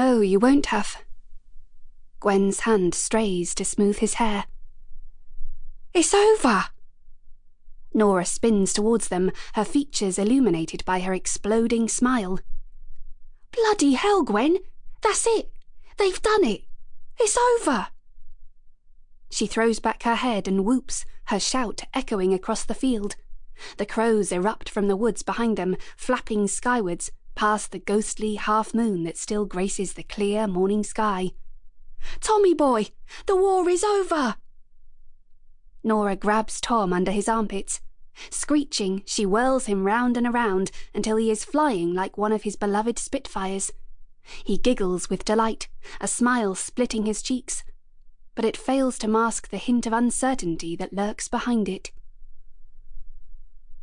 No, you won't have. Gwen's hand strays to smooth his hair. It's over! Nora spins towards them, her features illuminated by her exploding smile. Bloody hell, Gwen! That's it! They've done it! It's over! She throws back her head and whoops, her shout echoing across the field. The crows erupt from the woods behind them, flapping skywards, past the ghostly half-moon that still graces the clear morning sky. Tommy boy, the war is over! Nora grabs Tom under his armpits. Screeching, she whirls him round and around until he is flying like one of his beloved Spitfires. He giggles with delight, a smile splitting his cheeks, but it fails to mask the hint of uncertainty that lurks behind it.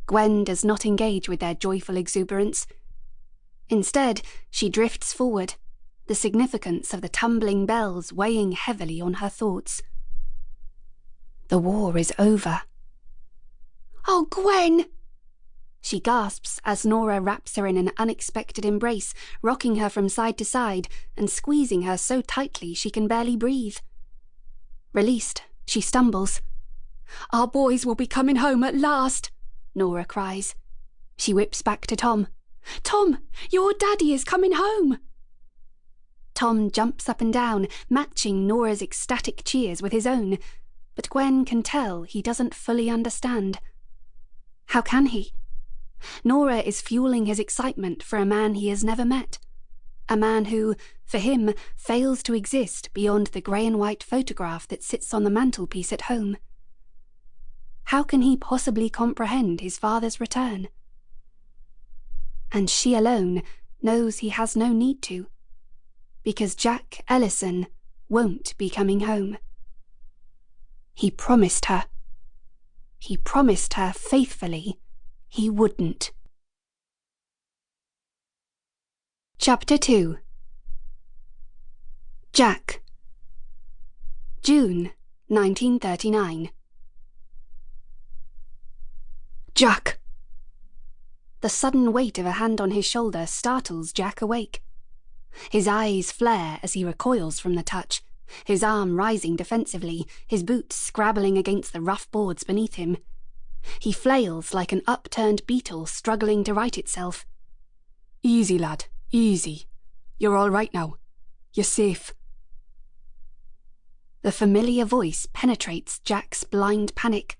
Gwen does not engage with their joyful exuberance. Instead, she drifts forward, the significance of the tumbling bells weighing heavily on her thoughts. The war is over. Oh, Gwen! She gasps as Nora wraps her in an unexpected embrace, rocking her from side to side and squeezing her so tightly she can barely breathe. Released, she stumbles. Our boys will be coming home at last, Nora cries. She whips back to Tom. Tom, your daddy is coming home! Tom jumps up and down, matching Nora's ecstatic cheers with his own, but Gwen can tell he doesn't fully understand. How can he? Nora is fueling his excitement for a man he has never met. A man who, for him, fails to exist beyond the grey and white photograph that sits on the mantelpiece at home. How can he possibly comprehend his father's return? And she alone knows he has no need to, because Jack Ellison won't be coming home. He promised her. He promised her faithfully he wouldn't. Chapter 2. Jack. June 1939. Jack! The sudden weight of a hand on his shoulder startles Jack awake. His eyes flare as he recoils from the touch, his arm rising defensively, his boots scrabbling against the rough boards beneath him. He flails like an upturned beetle struggling to right itself. Easy, lad, easy. You're all right now. You're safe. The familiar voice penetrates Jack's blind panic.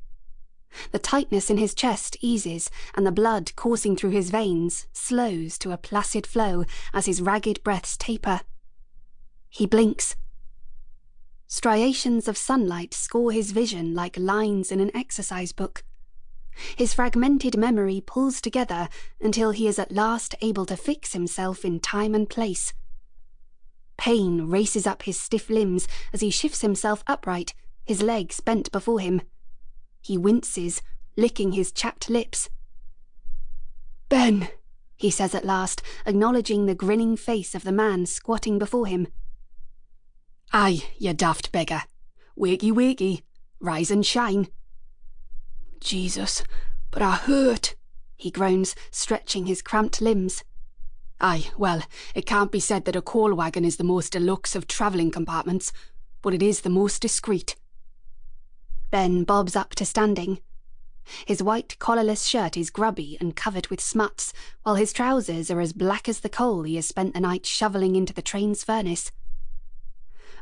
The tightness in his chest eases, and the blood coursing through his veins slows to a placid flow as his ragged breaths taper. He blinks. Striations of sunlight score his vision like lines in an exercise book. His fragmented memory pulls together until he is at last able to fix himself in time and place. Pain races up his stiff limbs as he shifts himself upright, his legs bent before him. He winces, licking his chapped lips. Ben, he says at last, acknowledging the grinning face of the man squatting before him. Aye, you daft beggar. Wakey, wakey. Rise and shine. Jesus, but I hurt, he groans, stretching his cramped limbs. Aye, well, it can't be said that a coal wagon is the most deluxe of travelling compartments, but it is the most discreet. Ben bobs up to standing. His white collarless shirt is grubby and covered with smuts, while his trousers are as black as the coal he has spent the night shovelling into the train's furnace.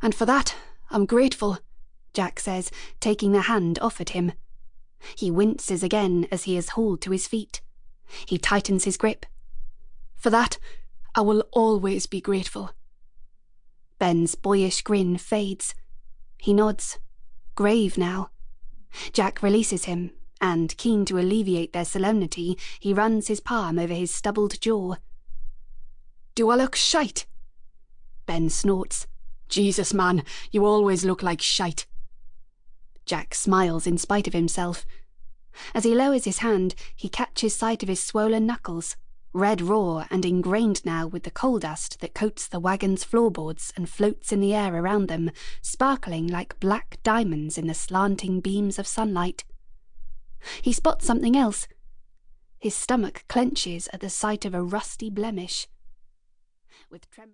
And for that, I'm grateful, Jack says, taking the hand offered him. He winces again as he is hauled to his feet. He tightens his grip. For that, I will always be grateful. Ben's boyish grin fades. He nods, grave now. Jack releases him, and, keen to alleviate their solemnity, he runs his palm over his stubbled jaw. Do I look shite? Ben snorts. Jesus, man, you always look like shite. Jack smiles in spite of himself. As he lowers his hand, he catches sight of his swollen knuckles, red raw and ingrained now with the coal dust that coats the wagon's floorboards and floats in the air around them, sparkling like black diamonds in the slanting beams of sunlight. He spots something else. His stomach clenches at the sight of a rusty blemish. With